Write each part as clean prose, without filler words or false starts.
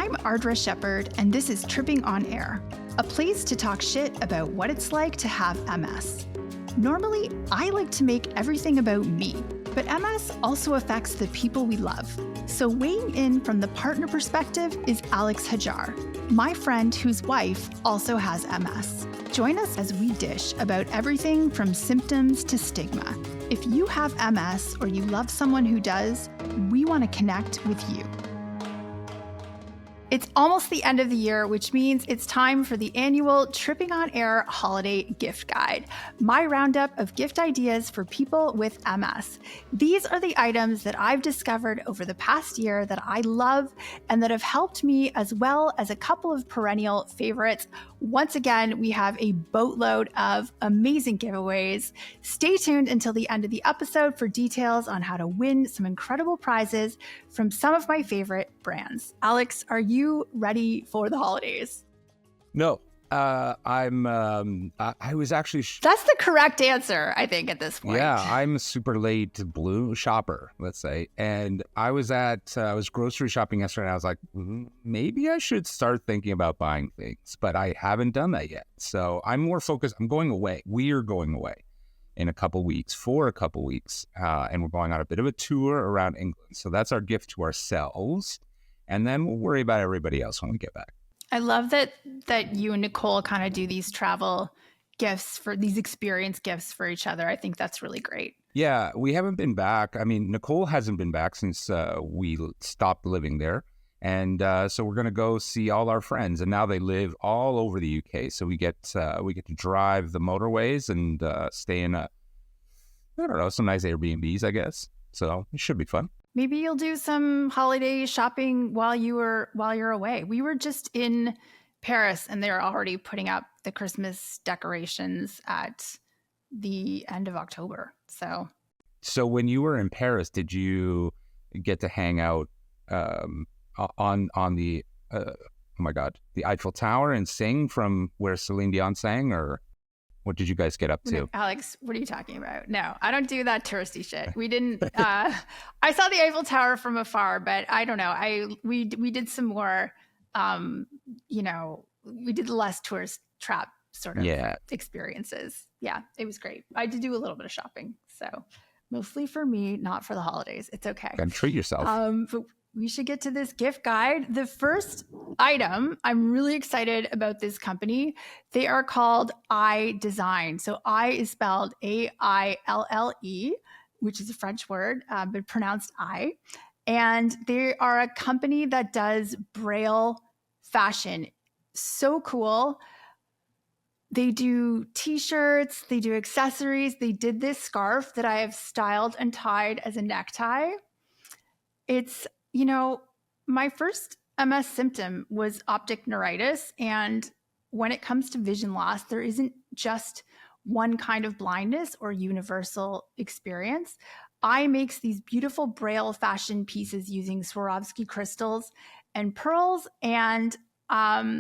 I'm Ardra Shephard, and this is Tripping on Air, a place to talk shit about what it's like to have MS. Normally, I like to make everything about me, but MS also affects the people we love. So weighing in from the partner perspective is Alex Hajar, my friend whose wife also has MS. Join us as we dish about everything from symptoms to stigma. If you have MS or you love someone who does, we want to connect with you. It's almost the end of the year, which means it's time for the annual Tripping on Air Holiday Gift Guide, my roundup of gift ideas for people with MS. These are the items that I've discovered over the past year that I love and that have helped me, as well as a couple of perennial favorites. Once again, we have a boatload of amazing giveaways. Stay tuned until the end of the episode for details on how to win some incredible prizes from some of my favorite brands. Alex, are you ready for the holidays? No, I was actually... That's the correct answer, I think, at this point. Yeah, I'm a super late blue shopper, let's say. And I was grocery shopping yesterday, and I was like, maybe I should start thinking about buying things. But I haven't done that yet. So I'm more focused. I'm going away. We are going away in a couple weeks, and we're going on a bit of a tour around England. So that's our gift to ourselves. And then we'll worry about everybody else when we get back. I love that you and Nicole kind of do these travel gifts, for these experience gifts for each other. I think that's really great. Yeah, we haven't been back. I mean, Nicole hasn't been back since we stopped living there. And so we're going to go see all our friends. And now they live all over the UK. So we get to drive the motorways and stay in some nice Airbnbs, I guess. So it should be fun. Maybe you'll do some holiday shopping while you're away. We were just in Paris, and they're already putting up the Christmas decorations at the end of October. So when you were in Paris, did you get to hang out on the the Eiffel Tower and sing from where Celine Dion sang, or what did you guys get up to? Alex, what are you talking about? No, I don't do that touristy shit. We didn't. I saw the Eiffel Tower from afar, but I don't know. We did some more. We did less tourist trap sort of experiences. Yeah, it was great. I did do a little bit of shopping, so mostly for me, not for the holidays. It's okay. Gotta treat yourself. But we should get to this gift guide. The first item, I'm really excited about this company. They are called Aille Design. So Aille is spelled A-I-L-L-E, which is a French word, but pronounced I. And they are a company that does Braille fashion. So cool. They do t-shirts, they do accessories. They did this scarf that I have styled and tied as a necktie. It's, my first MS symptom was optic neuritis. And when it comes to vision loss, there isn't just one kind of blindness or universal experience. Aille makes these beautiful Braille fashion pieces using Swarovski crystals and pearls. And I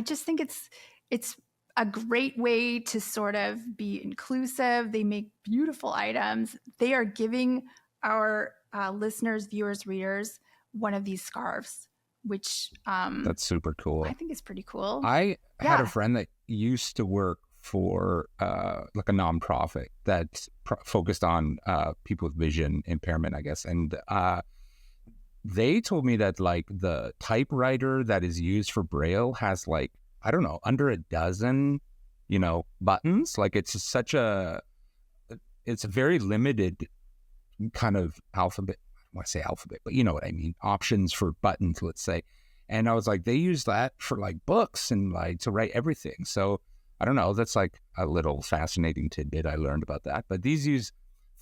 just think it's a great way to sort of be inclusive. They make beautiful items. They are giving our listeners, viewers, readers one of these scarves, which that's super cool. I think it's pretty cool. I had a friend that used to work for like a nonprofit that focused on people with vision impairment, I guess. And they told me that like the typewriter that is used for Braille has like, I don't know, under a dozen, buttons. Like it's a very limited kind of alphabet. I want to say alphabet, but you know what I mean. Options for buttons, let's say. And I was like, they use that for like books and like to write everything. So I don't know. That's like a little fascinating tidbit I learned about that. But these use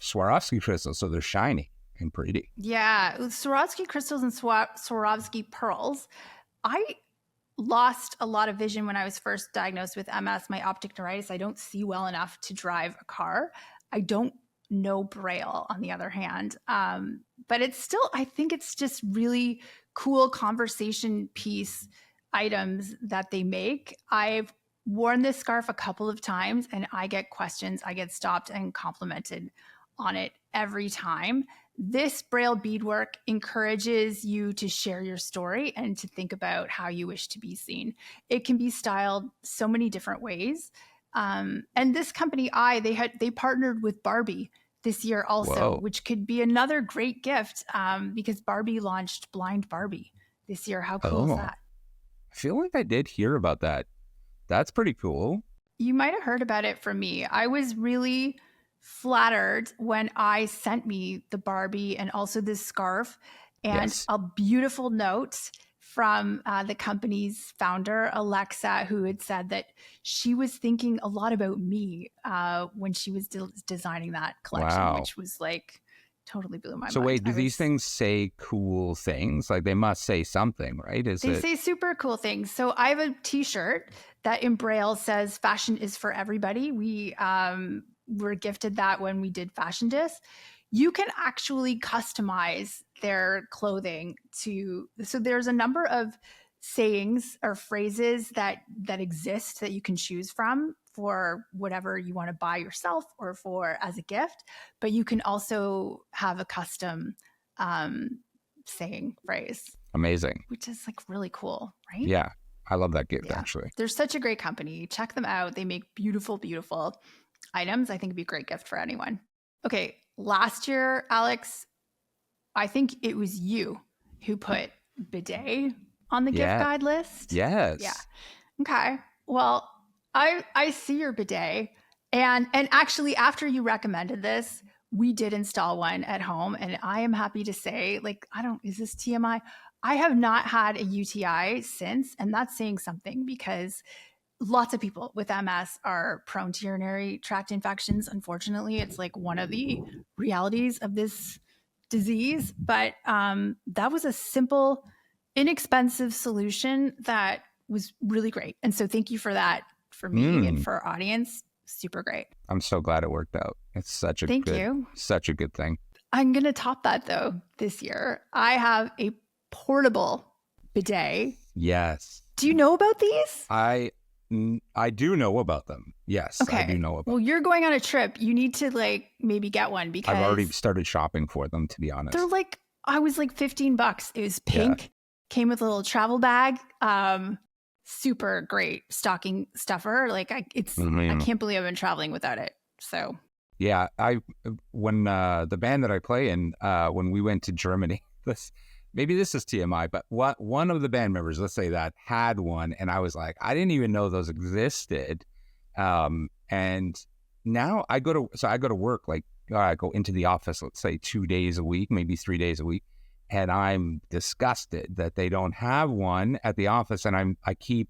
Swarovski crystals, so they're shiny and pretty. Yeah, Swarovski crystals and Swarovski pearls. I lost a lot of vision when I was first diagnosed with MS, my optic neuritis. I don't see well enough to drive a car. I don't know Braille, on the other hand. But it's still, I think it's just really cool conversation piece items that they make. I've worn this scarf a couple of times and I get questions. I get stopped and complimented on it every time. This Braille beadwork encourages you to share your story and to think about how you wish to be seen. It can be styled so many different ways. And this company, they partnered with Barbie this year also, Whoa. which could be another great gift because Barbie launched Blind Barbie this year. How cool is that? I feel like I did hear about that. That's pretty cool. You might have heard about it from me. I was really flattered when I sent me the Barbie and also this scarf and a beautiful note from the company's founder, Alexa, who had said that she was thinking a lot about me when she was designing that collection, which was like totally blew my mind. So wait, do these things say cool things? Like they must say something, right? They say super cool things. So I have a t-shirt that in Braille says fashion is for everybody. We were gifted that when we did Fashion Disc. You can actually customize their clothing so there's a number of sayings or phrases that exist that you can choose from for whatever you want to buy yourself or for as a gift, but you can also have a custom saying phrase. Amazing. Which is like really cool, right? Yeah. I love that gift actually. They're such a great company. Check them out. They make beautiful, beautiful items. I think it'd be a great gift for anyone. Okay. Last year, Alex, I think it was you who put Bidet on the gift guide list. Yes. Yeah. Okay. Well, I see your Bidet, and actually after you recommended this, we did install one at home, and I am happy to say, like, is this TMI? I have not had a UTI since, and that's saying something because lots of people with MS are prone to urinary tract infections. Unfortunately, it's like one of the realities of this disease, but that was a simple, inexpensive solution that was really great. And so thank you for that for me and for our audience. Super great. I'm so glad it worked out. It's such a good thing. I'm going to top that though this year. I have a portable bidet. Yes. Do you know about these? I do know about them. Yes, okay. I do know about them. Well, you're going on a trip. You need to like maybe get one because I've already started shopping for them, to be honest. They're like, I was like $15. It was pink, came with a little travel bag. Super great stocking stuffer. Like I can't believe I've been traveling without it. So yeah, when the band that I play in, when we went to Germany, maybe this is TMI, but one of the band members, let's say that, had one, and I was like, I didn't even know those existed. And now I go to work, like I go into the office, let's say 2 days a week, maybe 3 days a week, and I'm disgusted that they don't have one at the office, and I keep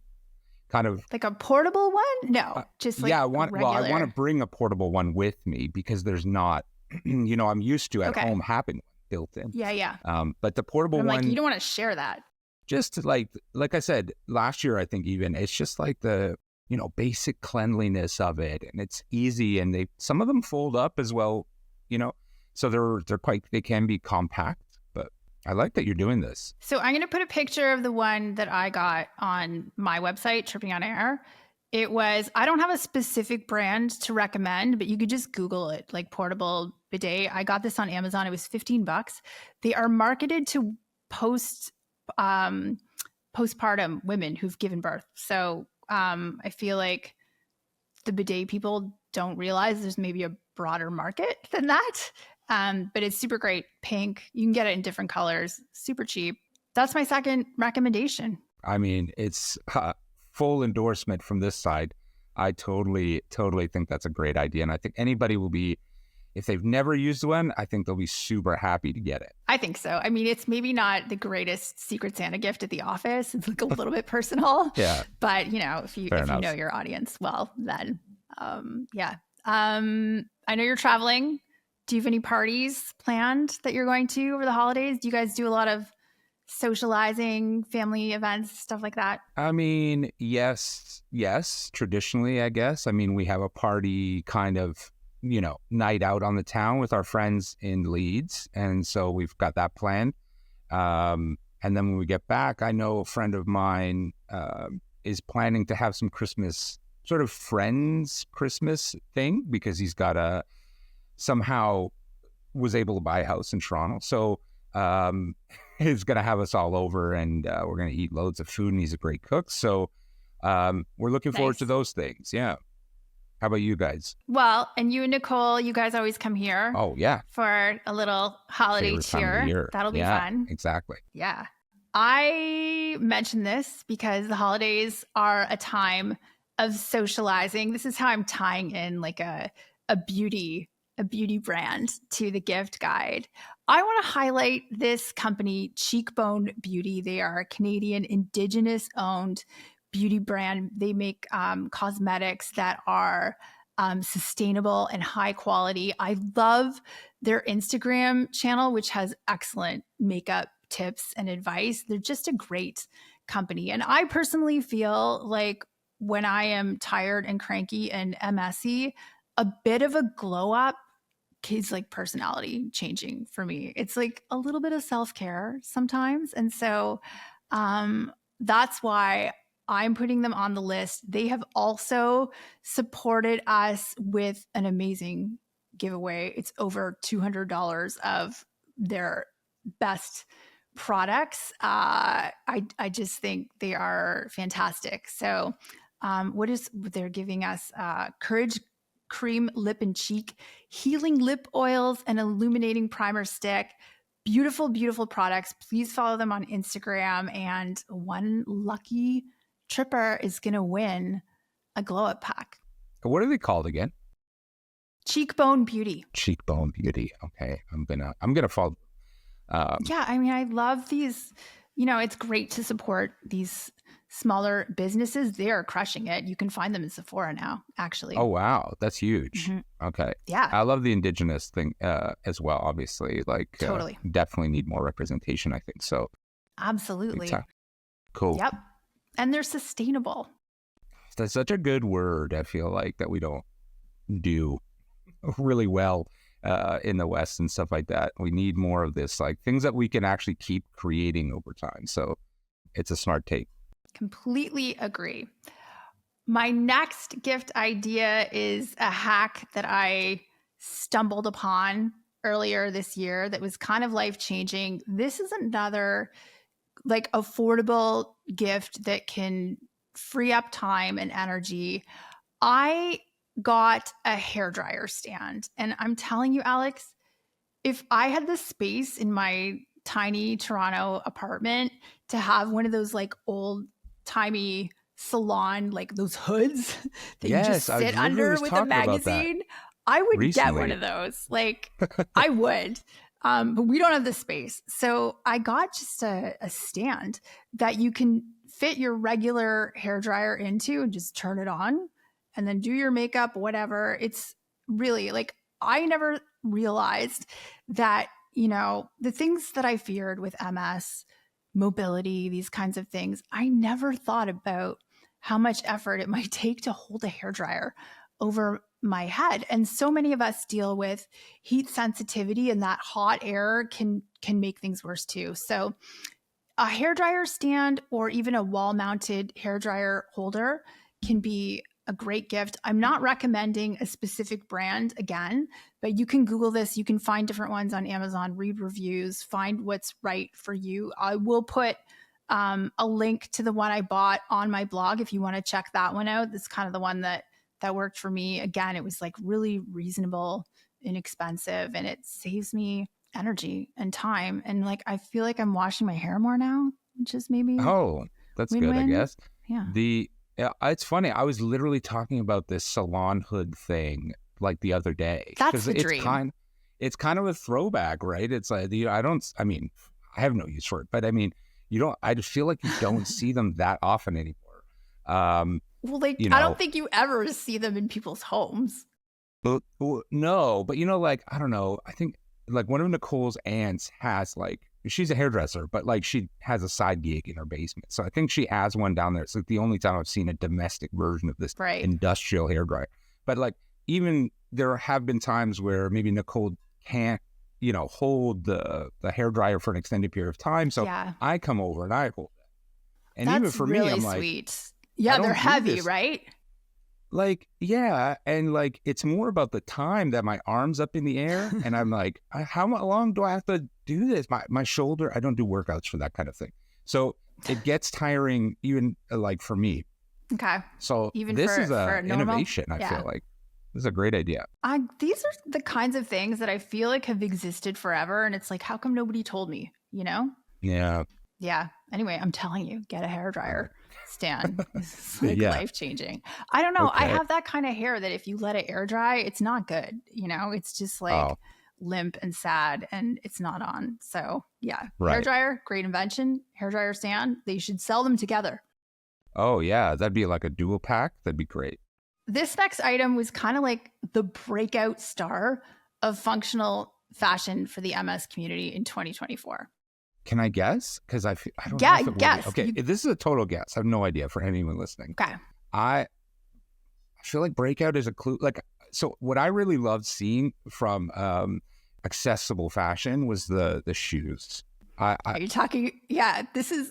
kind of like a portable one. No, just like I want to bring a portable one with me because there's not, I'm used to at home having one built in. Yeah. But the portable one, like, you don't want to share that. Just like I said last year, I think even it's just like the basic cleanliness of it, and it's easy, and some of them fold up as well, so they can be compact. But I like that you're doing this. So I'm going to put a picture of the one that I got on my website, Tripping on Air. I don't have a specific brand to recommend, but you could just Google it, like portable bidet. I got this on Amazon. It was $15. They are marketed to postpartum women who've given birth. So I feel like the bidet people don't realize there's maybe a broader market than that. But it's super great. Pink. You can get it in different colors. Super cheap. That's my second recommendation. I mean, it's full endorsement from this side. I totally think that's a great idea. And I think anybody will be, if they've never used one, I think they'll be super happy to get it. I think so. I mean, it's maybe not the greatest Secret Santa gift at the office. It's like a little bit personal. Yeah. But, if you know your audience well, then, I know you're traveling. Do you have any parties planned that you're going to over the holidays? Do you guys do a lot of socializing, family events, stuff like that? I mean, yes, traditionally, I guess. I mean, we have a party kind of, night out on the town with our friends in Leeds. And so we've got that planned. And then when we get back, I know a friend of mine is planning to have some Christmas, sort of friends Christmas thing, because he's got somehow was able to buy a house in Toronto. So he's going to have us all over, and we're going to eat loads of food, and he's a great cook. So we're looking forward to those things. Yeah. How about you guys? Well, and you and Nicole, you guys always come here. Oh, yeah. For a little holiday Favorite time of the cheer. year. That'll be fun. Exactly. Yeah. I mentioned this because the holidays are a time of socializing. This is how I'm tying in like a beauty brand to the gift guide. I want to highlight this company, Cheekbone Beauty. They are a Canadian Indigenous owned beauty brand. They make cosmetics that are sustainable and high quality. I love their Instagram channel, which has excellent makeup tips and advice. They're just a great company. And I personally feel like when I am tired and cranky and messy, a bit of a glow up is like personality changing for me. It's like a little bit of self-care sometimes. And so that's why I'm putting them on the list. They have also supported us with an amazing giveaway. It's over $200 of their best products. I just think they are fantastic. So they're giving us Courage Cream Lip and Cheek, Healing Lip Oils, and Illuminating Primer Stick. Beautiful, beautiful products. Please follow them on Instagram. And one lucky tripper is going to win a glow up pack. What are they called again? Cheekbone Beauty. Cheekbone Beauty. Okay. I'm gonna follow. Yeah. I mean, I love these, it's great to support these smaller businesses. They are crushing it. You can find them in Sephora now, actually. Oh, wow. That's huge. Mm-hmm. Okay. Yeah. I love the Indigenous thing as well, obviously. Like, totally. Definitely need more representation, I think. So, absolutely. Cool. Yep. And they're sustainable. That's such a good word, I feel like, that we don't do really well in the West and stuff like that. We need more of this, like things that we can actually keep creating over time. So it's a smart take. Completely agree. My next gift idea is a hack that I stumbled upon earlier this year that was kind of life-changing. This is another like affordable gift that can free up time and energy. I got a hairdryer stand, and I'm telling you, Alex, if I had the space in my tiny Toronto apartment to have one of those like old timey salon, like those hoods that you just sit under with a magazine, I would get one of those. Like I would. But we don't have the space. So I got just a stand that you can fit your regular hairdryer into and just turn it on and then do your makeup, whatever. It's really like, I never realized that, the things that I feared with MS, mobility, these kinds of things, I never thought about how much effort it might take to hold a hairdryer over my head. And so many of us deal with heat sensitivity, and that hot air can make things worse too. So a hairdryer stand or even a wall-mounted hairdryer holder can be a great gift. I'm not recommending a specific brand again, but you can Google this. You can find different ones on Amazon, read reviews, find what's right for you. I will put a link to the one I bought on my blog if you want to check that one out. This is kind of the one that worked for me. Again, it was like really reasonable, inexpensive, and it saves me energy and time. And like, I feel like I'm washing my hair more now, which is maybe that's win-win. good, I guess. Yeah. It's funny. I was literally talking about this salon hood thing like the other day. That's the dream. It's kind of a throwback, right? It's like, I have no use for it, but I mean, I just feel like you don't see them that often anymore. Well, I don't think you ever see them in people's homes. No, but like, I don't know. I think like one of Nicole's aunts has like, she's a hairdresser, but like she has a side gig in her basement. So I think she has one down there. It's like the only time I've seen a domestic version of this industrial hairdryer. But like, even there have been times where maybe Nicole can't, hold the hairdryer for an extended period of time. So I come over and I hold it. And that's even for really me, I'm like, sweet. Yeah, they're heavy, right? Like, yeah. And like, it's more about the time that my arm's up in the air. And I'm like, how long do I have to do this? My shoulder, I don't do workouts for that kind of thing. So it gets tiring even like for me. Okay. So Even this for, is for a normal? innovation, I feel like. This is a great idea. These are the kinds of things that I feel like have existed forever. And it's like, how come nobody told me, you know? Yeah. Yeah. Anyway, I'm telling you, get a hairdryer stand. It's like Yeah. life-changing. I don't know. I Okay. have that kind of hair that if you let it air dry, it's not good. You know, it's just like Oh, limp and sad and it's not on. So yeah, right. hairdryer, great invention. Hairdryer stand, they should sell them together. Oh, yeah. That'd be like a dual pack. That'd be great. This next item was kind of like the breakout star of functional fashion for the MS community in 2024. Can I guess? Because I don't Yeah, know if it will be. guess. Okay, this is a total guess. I have no idea for anyone listening. Okay. I feel like breakout is a clue. Like, so what I really loved seeing from accessible fashion was the shoes. Are you talking? Yeah,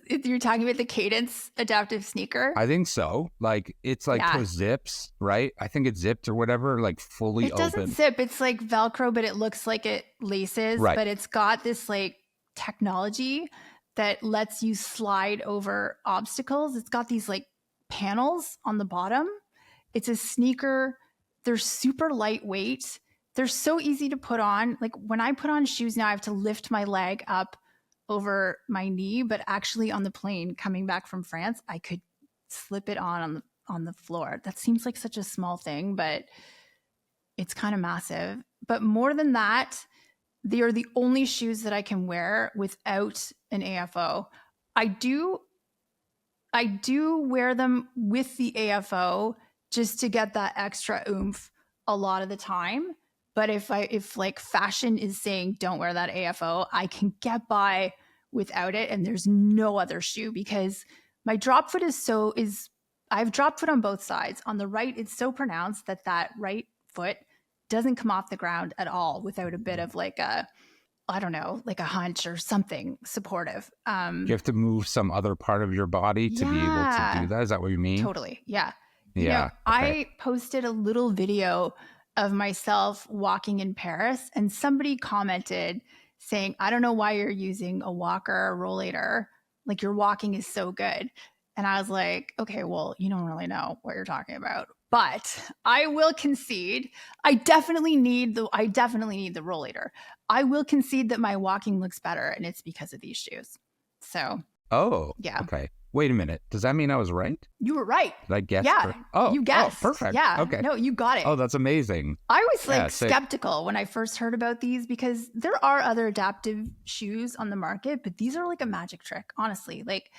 you're talking about the Cadense Adaptive sneaker. I think so. Like, it's like those zips, right? I think it's zipped or whatever, like fully open. It doesn't zip. It's like Velcro, but it looks like it laces. Right. But it's got this like technology that lets you slide over obstacles. It's got these like panels on the bottom. It's a sneaker. They're super lightweight. They're so easy to put on. Like when I put on shoes now, I have to lift my leg up over my knee, but actually on the plane coming back from France, I could slip it on the floor. That seems like such a small thing, but it's kind of massive. But more than that, they are the only shoes that I can wear without an AFO. I do wear them with the AFO just to get that extra oomph a lot of the time. But if like fashion is saying don't wear that AFO, I can get by without it. And there's no other shoe because my drop foot I have drop foot on both sides. On the right, it's so pronounced that right foot doesn't come off the ground at all without a bit of like a hunch or something supportive. You have to move some other part of your body to be able to do that. Is that what you mean? Totally. Yeah. Yeah. You know, okay. I posted a little video of myself walking in Paris and somebody commented saying, I don't know why you're using a walker or rollator. Like your walking is so good. And I was like, okay, well, you don't really know what you're talking about. But I will concede, I definitely need the rollator. I will concede that my walking looks better and it's because of these shoes. So, yeah. Okay. Wait a minute. Does that mean I was right? You were right. Did I guess? Yeah. You guessed. Oh, perfect. Yeah. Okay. No, you got it. Oh, that's amazing. I was skeptical when I first heard about these because there are other adaptive shoes on the market, but these are like a magic trick, honestly. Like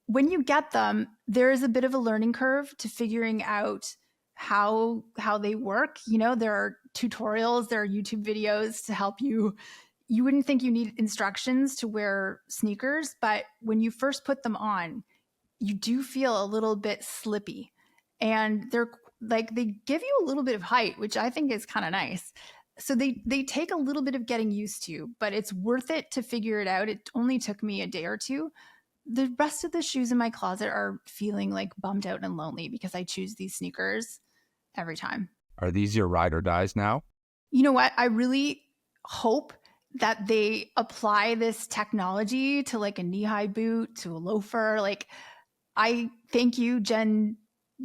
when you get them, there is a bit of a learning curve to figuring out how they work. You know, there are tutorials, there are YouTube videos to help you. You wouldn't think you need instructions to wear sneakers, but when you first put them on, you do feel a little bit slippy. And they're like, they give you a little bit of height, which I think is kind of nice. So they take a little bit of getting used to, but it's worth it to figure it out. It only took me a day or two. The rest of the shoes in my closet are feeling like bummed out and lonely because I choose these sneakers every time. Are these your ride or dies now? You know what? I really hope that they apply this technology to like a knee-high boot, to a loafer. Like I thank you, Gen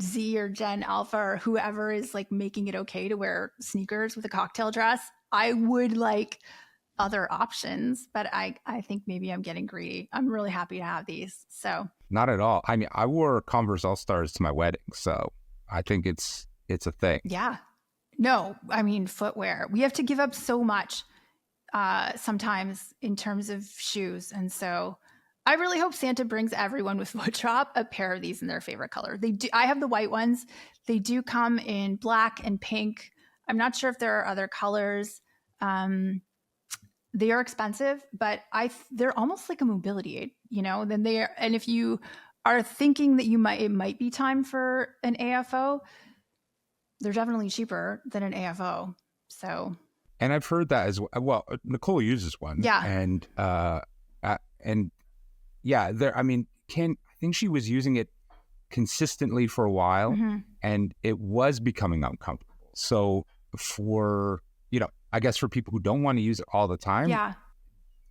Z or Gen Alpha or whoever is like making it okay to wear sneakers with a cocktail dress. I would like other options, but I think maybe I'm getting greedy. I'm really happy to have these. So not at all. I mean, I wore Converse All-Stars to my wedding, so I think it's a thing. Yeah. No, I mean, footwear. We have to give up so much sometimes in terms of shoes. And so I really hope Santa brings everyone with foot drop a pair of these in their favorite color. They do. I have the white ones. They do come in black and pink. I'm not sure if there are other colors. They are expensive, but they're almost like a mobility aid, you know. And if you are thinking that it might be time for an AFO, they're definitely cheaper than an AFO. So, and I've heard that as well. Well, Nicole uses one. Yeah. And yeah, there. I mean, I think she was using it consistently for a while, and it was becoming uncomfortable. So for, I guess for people who don't want to use it all the time, Yeah.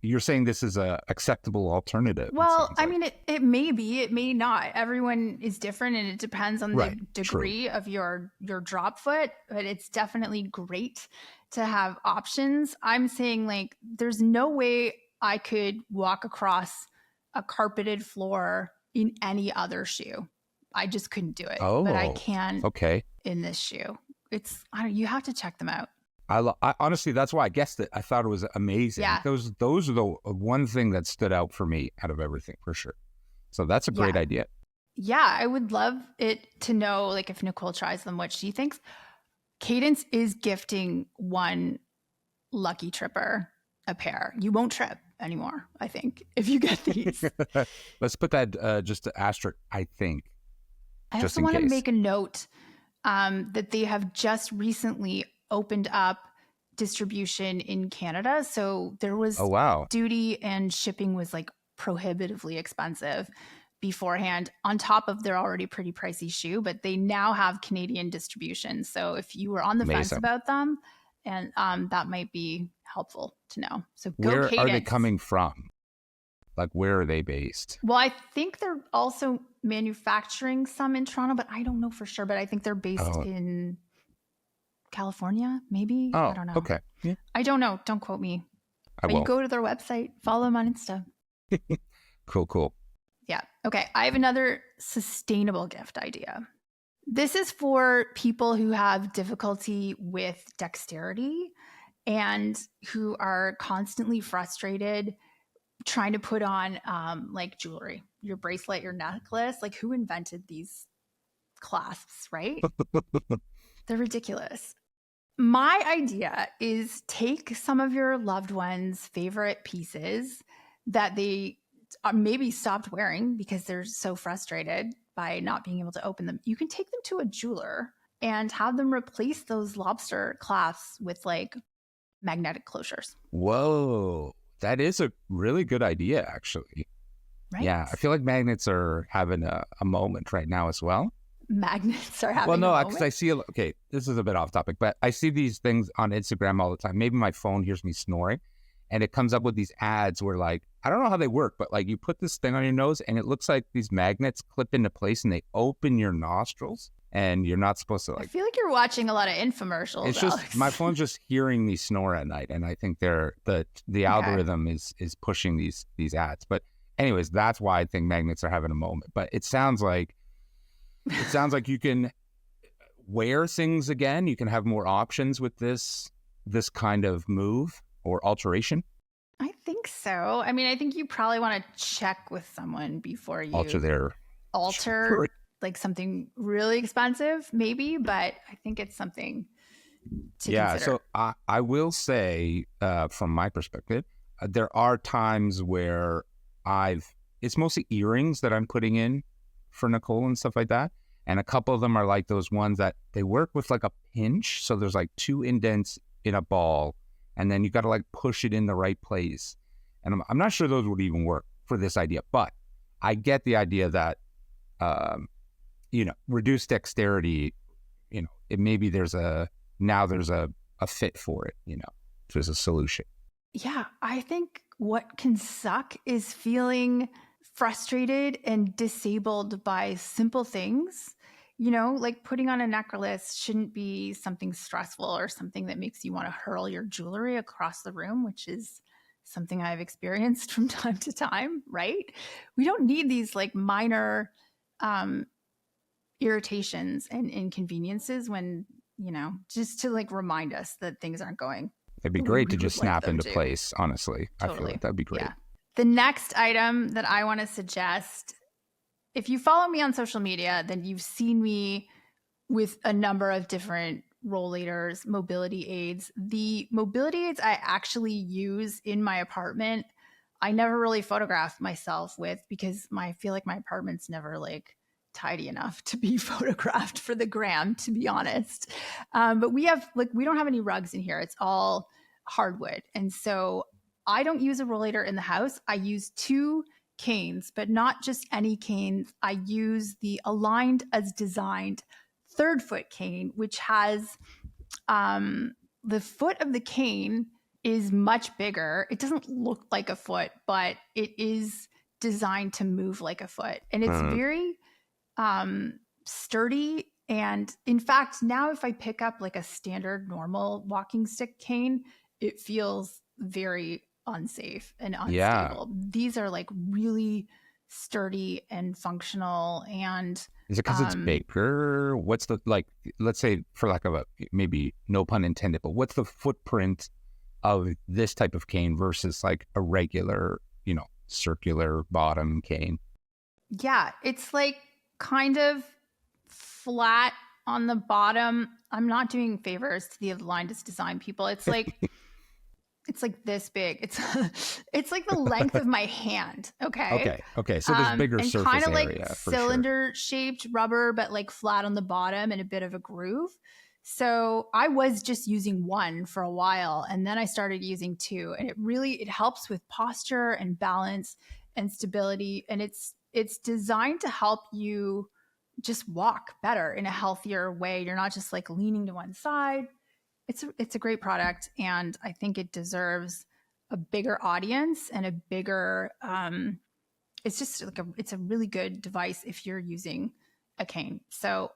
you're saying this is a acceptable alternative. Well, I mean, it may be, it may not. Everyone is different, and it depends on the degree of your drop foot, but it's definitely great to have options. I'm saying, like, there's no way I could walk across a carpeted floor in any other shoe. I just couldn't do it. But I can in this shoe. You have to check them out. I honestly, that's why I guessed it. I thought it was amazing. Yeah. Those are the one thing that stood out for me out of everything, for sure. So that's a great idea. Yeah, I would love it to know, like, if Nicole tries them, what she thinks. Cadence is gifting one lucky tripper a pair. You won't trip anymore, I think, if you get these. Let's put that just asterisk, I think. I also want to make a note that they have just recently opened up distribution in Canada. So there was duty, and shipping was like prohibitively expensive beforehand, on top of their already pretty pricey shoe, but they now have Canadian distribution. So if you were on the fence about them, and that might be helpful to know. So where Cadence. Are they coming from? Like, where are they based? Well, I think they're also manufacturing some in Toronto, but I don't know for sure. But I think they're based in California, maybe. I don't know. Okay. Yeah. I don't know. Don't quote me. But you go to their website, follow them on Insta. Cool. Yeah. Okay. I have another sustainable gift idea. This is for people who have difficulty with dexterity and who are constantly frustrated trying to put on like jewelry, your bracelet, your necklace. Like, who invented these clasps, right? They're ridiculous. My idea is take some of your loved ones' favorite pieces that they maybe stopped wearing because they're so frustrated by not being able to open them. You can take them to a jeweler and have them replace those lobster clasps with like magnetic closures. Whoa, that is a really good idea, actually. Right? Yeah, I feel like magnets are having a moment right now as well. Magnets are having a moment? Because I see, this is a bit off topic, but I see these things on Instagram all the time. Maybe my phone hears me snoring, and it comes up with these ads where, like, I don't know how they work, but like you put this thing on your nose and it looks like these magnets clip into place and they open your nostrils, and you're not supposed to, like. I feel like you're watching a lot of infomercials. It's just, my phone's just hearing me snore at night, and I think the algorithm is pushing these ads. But anyways, that's why I think magnets are having a moment. But it sounds like you can wear things again. You can have more options with this kind of move or alteration. I think so. I mean, I think you probably want to check with someone before you alter like something really expensive, maybe. But I think it's something to consider. So I will say, from my perspective, there are times where it's mostly earrings that I'm putting in for Nicole and stuff like that. And a couple of them are like those ones that they work with like a pinch. So there's like 2 indents in a ball, and then you got to like push it in the right place. And I'm not sure those would even work for this idea, but I get the idea that, reduced dexterity, it maybe there's a fit for it, there's a solution. Yeah. I think what can suck is feeling frustrated and disabled by simple things. Like putting on a necklace shouldn't be something stressful or something that makes you want to hurl your jewelry across the room, which is something I've experienced from time to time, right? We don't need these like minor irritations and inconveniences when, just to like remind us that things aren't going. It'd be great to just snap into place, honestly. Totally. I feel like that'd be great. Yeah. The next item that I want to suggest, if you follow me on social media, then you've seen me with a number of different rollators, mobility aids. The mobility aids I actually use in my apartment, I never really photographed myself with because I feel like my apartment's never like tidy enough to be photographed for the gram, to be honest. But we don't have any rugs in here. It's all hardwood. And so I don't use a rollator in the house. I use 2 canes, but not just any canes. I use the Aligned as Designed 3rd-foot cane, which has the foot of the cane is much bigger. It doesn't look like a foot, but it is designed to move like a foot. And it's very sturdy. And in fact, now if I pick up like a standard normal walking stick cane, it feels very unsafe and unstable. Yeah. These are like really sturdy and functional. And Is it because it's bigger? What's the, like, let's say, for lack of a, maybe no pun intended, but what's the footprint of this type of cane versus like a regular, you know, circular bottom cane? Yeah, it's like kind of flat on the bottom. I'm not doing favors to the Aligned as Design people. It's like it's like this big. It's like the length of my hand. Okay. Okay. So there's bigger and surface kind of area. like For cylinder shaped rubber, but like flat on the bottom and a bit of a groove. So I was just using one for a while, and then I started using two, and it helps with posture and balance and stability. And it's designed to help you just walk better in a healthier way. You're not just like leaning to one side. It's a great product, and I think it deserves a bigger audience and a bigger it's just like it's a really good device if you're using a cane. So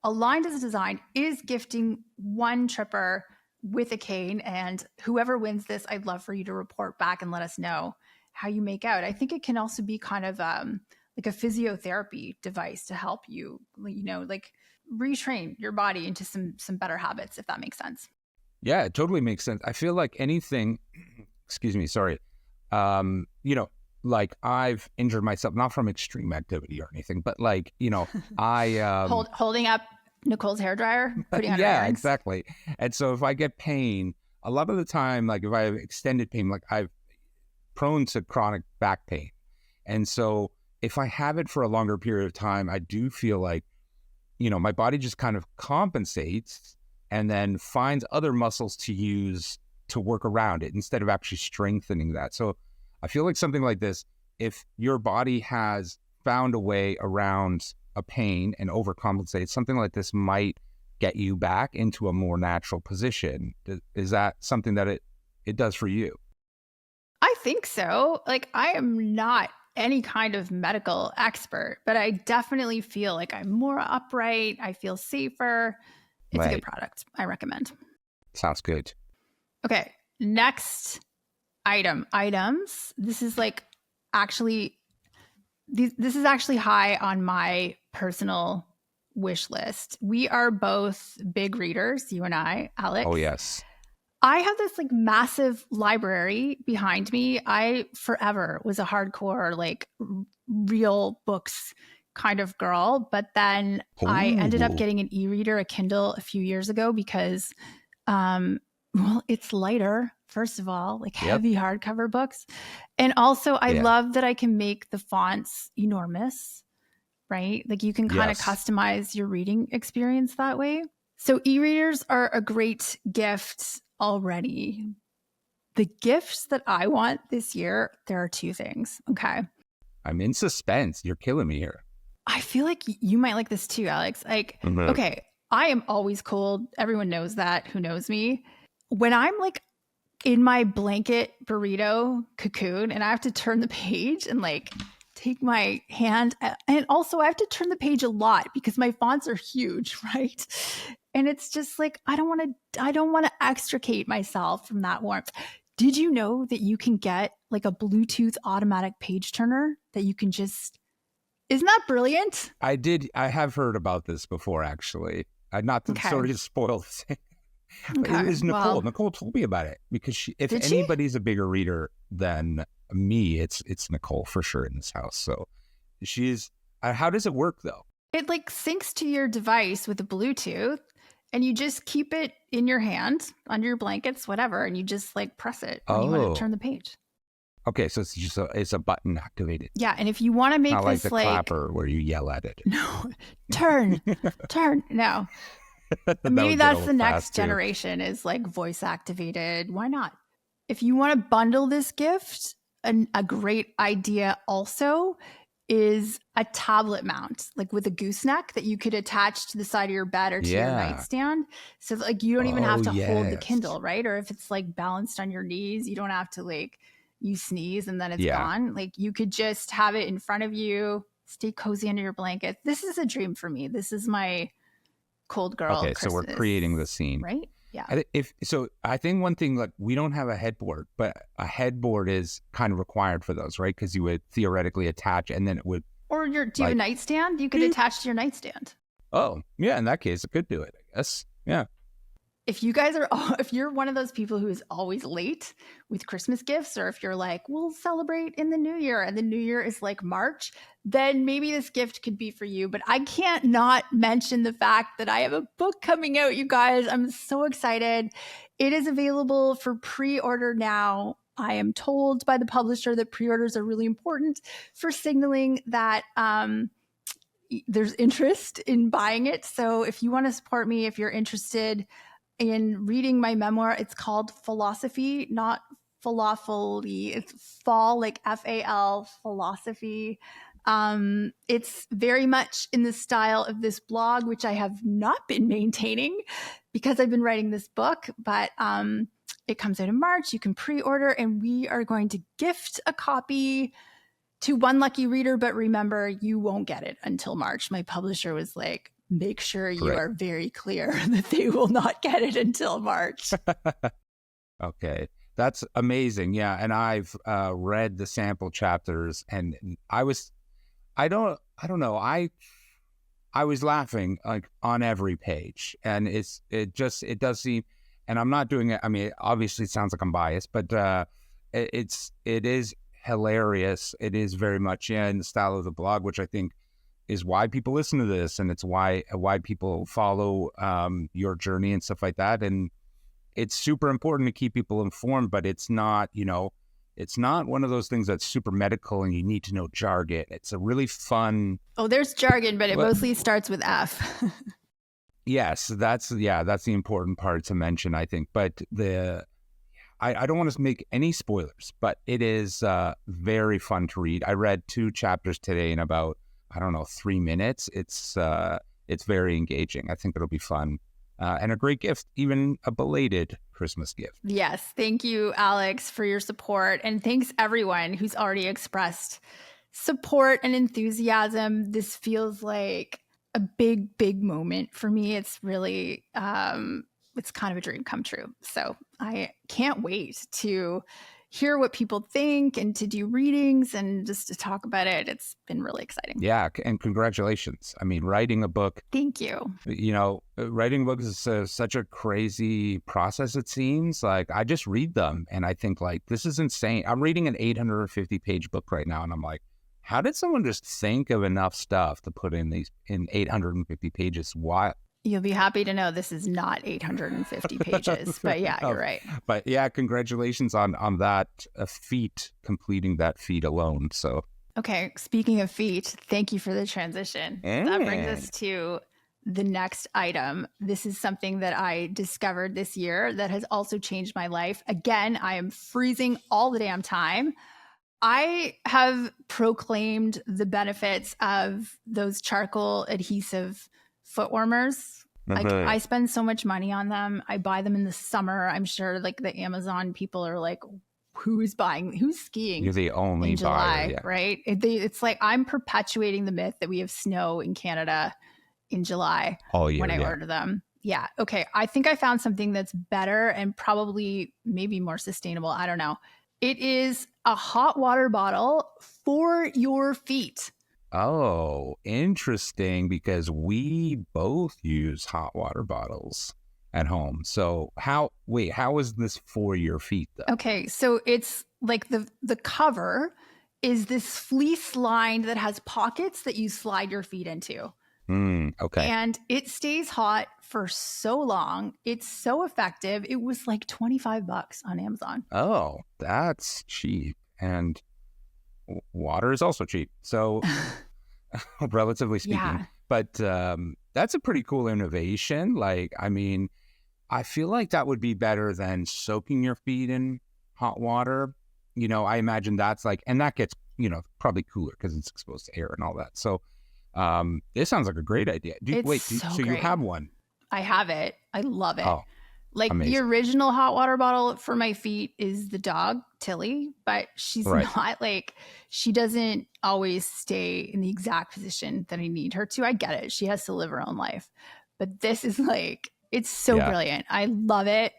Aligned as Design is gifting one tripper with a cane, and whoever wins this, I'd love for you to report back and let us know how you make out. I think it can also be kind of like a physiotherapy device to help you, you know, like retrain your body into some better habits, if that makes sense. Yeah, it totally makes sense. I feel like anything, excuse me, sorry. You know, like I've injured myself, not from extreme activity or anything, but like, you know, I holding up Nicole's hairdryer, putting on her yeah, errands. exactly. And so if I get pain, a lot of the time, like if I have extended pain, like I'm prone to chronic back pain. And so if I have it for a longer period of time, I do feel like, you know, my body just kind of compensates and then finds other muscles to use to work around it instead of actually strengthening that. So I feel like something like this, if your body has found a way around a pain and overcompensates, something like this might get you back into a more natural position. Is that something that it does for you? I think so. Like, I am not any kind of medical expert, but I definitely feel like I'm more upright. I feel safer. It's a good product. I recommend. Sounds good. Okay. Next items. This is like actually, this is actually high on my personal wish list. We are both big readers, you and I, Alex. Oh, yes. I have this like massive library behind me. I forever was a hardcore, like real books kind of girl. But then I ended up getting an e-reader, a Kindle, a few years ago because, well, it's lighter, first of all, like heavy hardcover books. And also I love that I can make the fonts enormous, right? Like you can kind of customize your reading experience that way. So e-readers are a great gift already. The gifts that I want this year, there are two things. Okay. I'm in suspense. You're killing me here. I feel like you might like this too, Alex. Like, okay, I am always cold. Everyone knows that, who knows me. When I'm like in my blanket burrito cocoon and I have to turn the page and like take my hand, and also I have to turn the page a lot because my fonts are huge, right? And it's just like, I don't want to extricate myself from that warmth. Did you know that you can get like a Bluetooth automatic page turner that you can just, isn't that brilliant? I have heard about this before, actually. Not to sort of spoil this. It was Nicole. Well, Nicole told me about it because if anybody's a bigger reader than me, it's Nicole for sure in this house. So she's, how does it work though? It like syncs to your device with the Bluetooth. And you just keep it in your hand, under your blankets, whatever, and you just like press it when you want to turn the page. Okay, so it's just it's a button activated. Yeah, and if you want to make not this like the clapper where you yell at it. No, turn. No. Maybe that's the next generation is like voice activated. Why not? If you want to bundle this gift, a great idea also is a tablet mount, like with a gooseneck that you could attach to the side of your bed or to your nightstand. So like you don't even have to hold the Kindle, right? Or if it's like balanced on your knees, you don't have to like, you sneeze and then it's gone. Like you could just have it in front of you, stay cozy under your blanket. This is a dream for me. This is my cold girl Christmas, so we're creating the scene. Right? Yeah. I think one thing, like we don't have a headboard, but a headboard is kind of required for those, right? Because you would theoretically attach and then it would. Or do you have a nightstand? You could attach to your nightstand. Oh, yeah. In that case, it could do it, I guess. Yeah. If you're one of those people who is always late with Christmas gifts, or if you're like, we'll celebrate in the new year and the new year is like March, then maybe this gift could be for you. But I can't not mention the fact that I have a book coming out, you guys. I'm so excited. It is available for pre-order now. I am told by the publisher that pre-orders are really important for signaling that there's interest in buying it. So if you want to support me, if you're interested in reading my memoir, it's called Fallosophy, not falafel-y. It's fall, like F-A-L, Fallosophy. It's very much in the style of this blog, which I have not been maintaining because I've been writing this book, but it comes out in March. You can pre-order, and we are going to gift a copy to one lucky reader, but remember, you won't get it until March. My publisher was like, make sure you are very clear that they will not get it until March. Okay. That's amazing. Yeah. And I've read the sample chapters, and I don't know. I was laughing like on every page, and it does seem, and I'm not doing it. I mean, obviously it sounds like I'm biased, but it is hilarious. It is very much in the style of the blog, which I think is why people listen to this, and it's why people follow your journey and stuff like that. And it's super important to keep people informed, but it's not, it's not one of those things that's super medical and you need to know jargon. It's a really fun. Oh, there's jargon, but it mostly starts with F. Yes, that's the important part to mention, I think. But I don't want to make any spoilers, but it is very fun to read. I read 2 chapters today in about, 3 minutes. It's very engaging. I think it'll be fun and a great gift, even a belated Christmas gift. Yes. Thank you, Alex, for your support. And thanks everyone who's already expressed support and enthusiasm. This feels like a big, big moment for me. It's really, it's kind of a dream come true. So I can't wait to hear what people think and to do readings and just to talk about it. It's been really exciting. Yeah. And congratulations. I mean, writing a book. Thank you. Writing books is such a crazy process, it seems. Like, I just read them and I think, like, this is insane. I'm reading an 850-page book right now, and I'm like, how did someone just think of enough stuff to put in 850 pages? Why? You'll be happy to know this is not 850 pages, but yeah, you're right. But yeah, congratulations on that feat, completing that feat alone. So, okay, speaking of feat, thank you for the transition. That brings us to the next item. This is something that I discovered this year that has also changed my life. Again, I am freezing all the damn time. I have proclaimed the benefits of those charcoal adhesive foot warmers. Like, I spend so much money on them. I buy them in the summer. I'm sure like the Amazon people are like, who's skiing? You're the only in July, buyer, yeah. Right? It's like I'm perpetuating the myth that we have snow in Canada in July all year, when I order them. Yeah. Okay. I think I found something that's better and probably maybe more sustainable. I don't know. It is a hot water bottle for your feet. Oh, interesting, because we both use hot water bottles at home. So how is this for your feet though? Okay, so it's like the cover is this fleece lined that has pockets that you slide your feet into. Okay. And it stays hot for so long. It's so effective. It was like $25 on Amazon. Oh, that's cheap. And water is also cheap. So relatively speaking, yeah. But that's a pretty cool innovation. Like, I mean, I feel like that would be better than soaking your feet in hot water. I imagine that's like, and that gets, probably cooler because it's exposed to air and all that. So this sounds like a great idea. So you great. have one? I have it. I love it. Oh, like amazing. The original hot water bottle for my feet is the dog, Tilly, but she's not like, she doesn't always stay in the exact position that I need her to. I get it. She has to live her own life. But this is like, it's so brilliant. I love it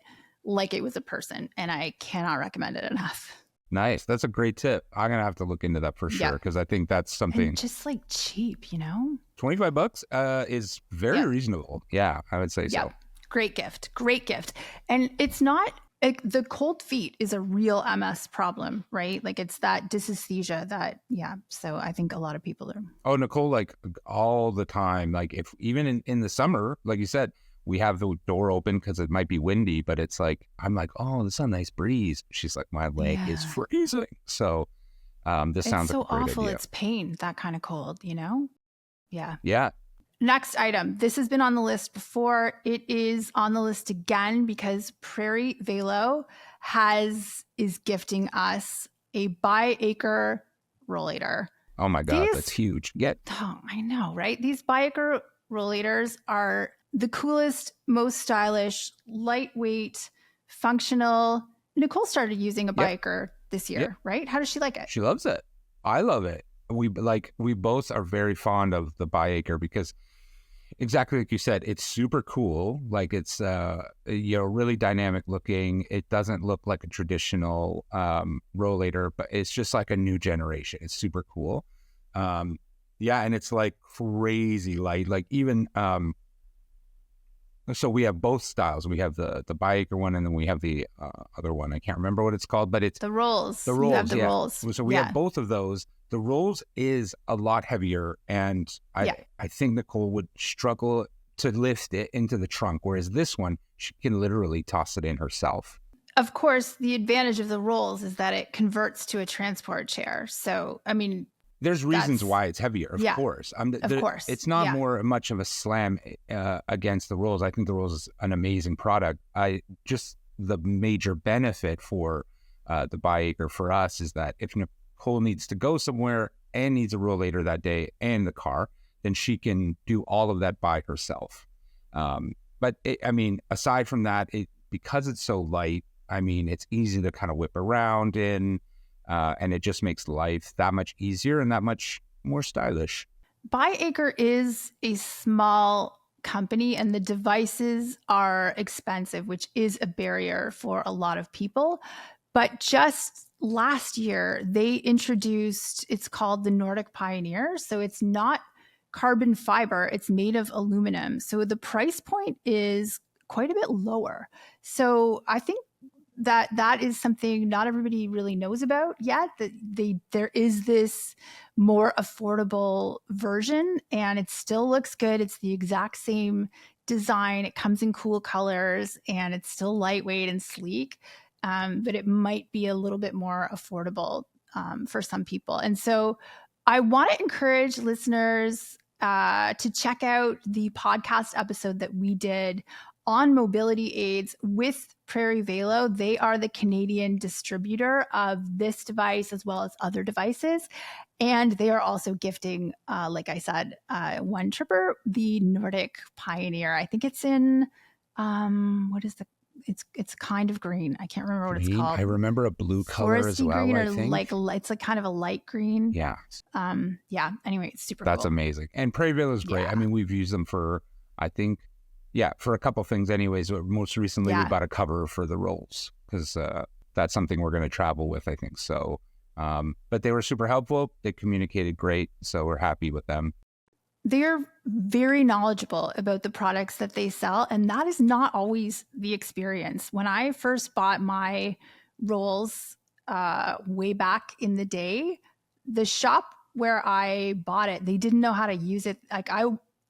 like it was a person, and I cannot recommend it enough. Nice. That's a great tip. I'm going to have to look into that for sure, because I think that's something. And just like cheap, $25 is very reasonable. Yeah, I would say so. Great gift. And it's not like, the cold feet is a real MS problem, right? Like it's that dysesthesia that, so I think a lot of people are. Oh, Nicole, like all the time, like if even in the summer, like you said, we have the door open because it might be windy, but it's like, I'm like, oh, this is a nice breeze. She's like, my leg is freezing. So this sounds like a great awful. idea. It's pain, that kind of cold, Yeah. Yeah. Next item. This has been on the list before. It is on the list again because Prairie Velo is gifting us a byAcre rollator. Oh my God, that's huge. Oh, I know, right? These byAcre rollators are the coolest, most stylish, lightweight, functional. Nicole started using a byAcre this year, right? How does she like it? She loves it. I love it. We both are very fond of the byAcre because exactly like you said, it's super cool. Like it's really dynamic looking. It doesn't look like a traditional rollator, but it's just like a new generation. It's super cool. And it's like crazy light. Like even so we have both styles. We have the byAcre one, and then we have the other one. I can't remember what it's called, but it's the rolls. The rolls, you have the rolls. So we have both of those. The rolls is a lot heavier, and I think Nicole would struggle to lift it into the trunk, whereas this one, she can literally toss it in herself. Of course, the advantage of the rolls is that it converts to a transport chair. So, I memean, there's reasons why it's heavier, of course. Of course. It's not more much of a slam against the rolls. I think the rolls is an amazing product. The major benefit for the byAcre for us is that if Nicole needs to go somewhere and needs a rollator that day and the car, then she can do all of that by herself. But aside from that, because it's so light, it's easy to kind of whip around in. And it just makes life that much easier and that much more stylish. byAcre is a small company, and the devices are expensive, which is a barrier for a lot of people. But just last year, they introduced, it's called the Nordic Pioneer. So it's not carbon fiber, it's made of aluminum. So the price point is quite a bit lower. So I think that is something not everybody really knows about yet, that there is this more affordable version, and it still looks good. It's the exact same design. It comes in cool colors, and it's still lightweight and sleek, but it might be a little bit more affordable for some people. And so I want to encourage listeners to check out the podcast episode that we did on mobility aids with Prairie Velo. They are the Canadian distributor of this device as well as other devices. And they are also gifting, like I said, one tripper, the Nordic Pioneer. I think it's in, it's kind of green. I can't remember what it's called. I remember a blue color as well, green, I think. It's like kind of a light green. Yeah. Anyway, it's super That's cool. amazing. And Prairie Velo is great. Yeah. We've used them for, I think, for a couple of things anyways. Most recently, we bought a cover for the rolls because that's something we're going to travel with, I think. So, but they were super helpful. They communicated great. So we're happy with them. They're very knowledgeable about the products that they sell. And that is not always the experience. When I first bought my rolls way back in the day, the shop where I bought it, they didn't know how to use it.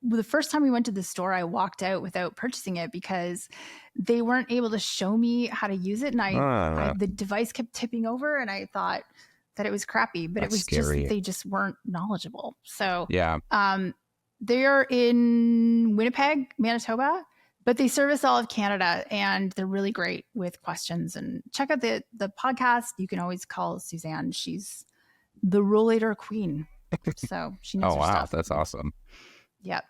The first time we went to the store, I walked out without purchasing it because they weren't able to show me how to use it. And the device kept tipping over, and I thought that it was crappy, but it was scary. They just weren't knowledgeable. So they are in Winnipeg, Manitoba, but they service all of Canada, and they're really great with questions. And check out the podcast. You can always call Suzanne. She's the Rollator queen. So she knows her stuff. That's awesome. Yep.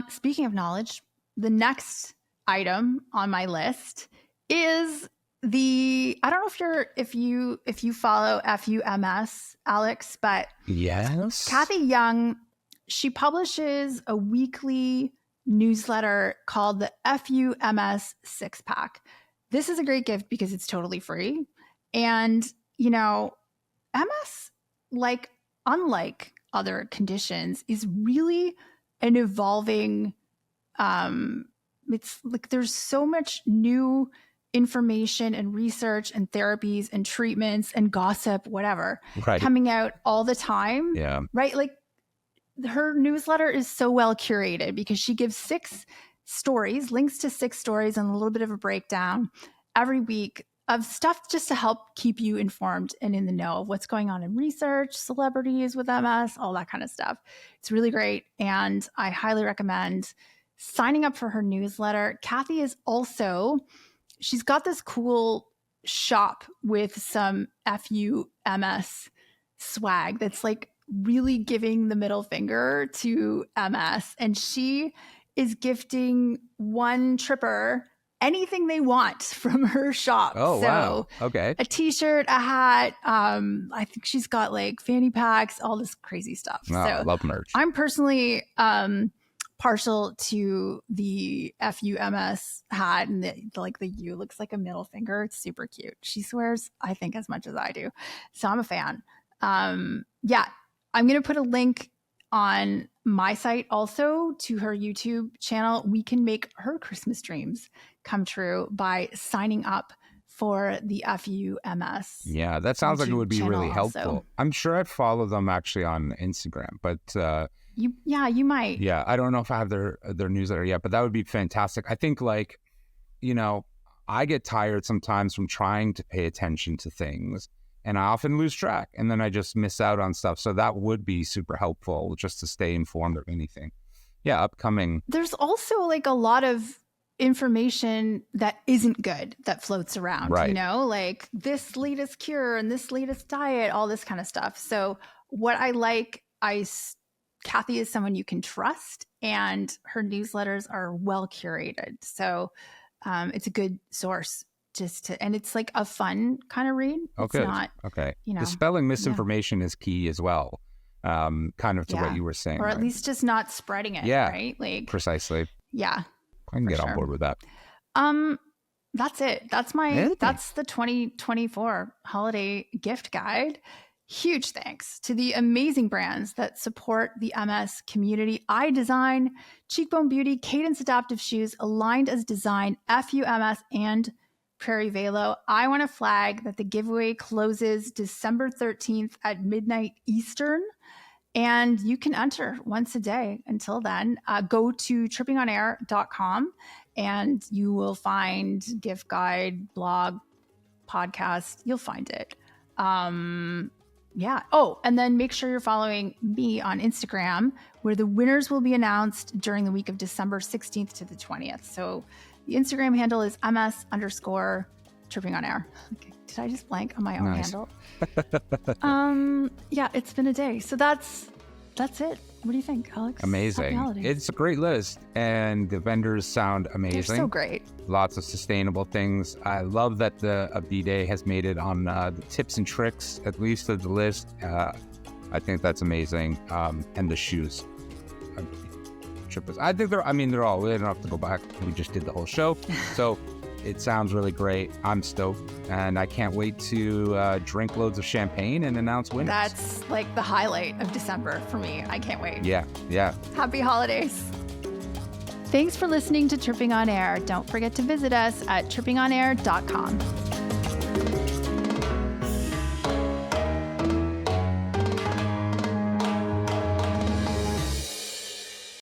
Speaking of knowledge, the next item on my list is I don't know if you follow FUMS, Alex, but yes, Kathy Young, she publishes a weekly newsletter called the FUMS 6-pack. This is a great gift because it's totally free. And, MS, unlike other conditions, is really an evolving, it's like there's so much new information and research and therapies and treatments and gossip, whatever, coming out all the time. Yeah. Right? Like her newsletter is so well curated because she gives 6 stories, links to 6 stories and a little bit of a breakdown every week of stuff just to help keep you informed and in the know of what's going on in research, celebrities with MS, all that kind of stuff. It's really great. And I highly recommend signing up for her newsletter. Kathy is also, she's got this cool shop with some FUMS swag that's like really giving the middle finger to MS. And she is gifting one tripper anything they want from her shop. Oh, so wow. Okay. A t-shirt, a hat. I think she's got like fanny packs, all this crazy stuff. Oh, so love merch. I'm personally partial to the FUMS hat, and the U looks like a middle finger. It's super cute. She swears, I think, as much as I do. So I'm a fan. Yeah, I'm going to put a link on my site also to her YouTube channel. We can make her Christmas dreams come true by signing up for the FUMS. Yeah, that sounds like it would be really helpful. Also. I'm sure I'd follow them actually on Instagram, but you might. Yeah, I don't know if I have their newsletter yet, but that would be fantastic. I think I get tired sometimes from trying to pay attention to things, and I often lose track, and then I just miss out on stuff. So that would be super helpful just to stay informed of anything. Yeah, upcoming. There's also like a lot of information that isn't good that floats around, right. Like this latest cure and this latest diet, all this kind of stuff. So what I like, Kathy is someone you can trust, and her newsletters are well curated. So it's a good source and it's like a fun kind of read. Okay. It's not, okay. Dispelling misinformation is key as well. Kind of to what you were saying. Or at least just not spreading it. Yeah. Right. Like precisely. Yeah. I can get on board with that. That's it. That's the 2024 holiday gift guide. Huge thanks to the amazing brands that support the MS community. Aille Design, Cheekbone Beauty, Cadense Adaptive Shoes, Aligned as Design, FUMS, and Prairie Velo. I want to flag that the giveaway closes December 13th at midnight Eastern, and you can enter once a day until then. Go to trippingonair.com and you will find gift guide, blog, podcast. You'll find it. Yeah. Oh, and then make sure you're following me on Instagram, where the winners will be announced during the week of December 16th to the 20th. So the Instagram handle is ms_trippingonair. Okay. Did I just blank on my own handle? Yeah, it's been a day. So that's it. What do you think, Alex? Amazing. It's a great list, and the vendors sound amazing. They're so great. Lots of sustainable things. I love that a Bidet has made it on the tips and tricks, at least of the list. I think that's amazing. And the shoes. I think they're all, we don't have to go back. We just did the whole show. So it sounds really great. I'm stoked, and I can't wait to drink loads of champagne and announce winners. That's like the highlight of December for me. I can't wait. Yeah. Happy holidays. Thanks for listening to Tripping on Air. Don't forget to visit us at trippingonair.com.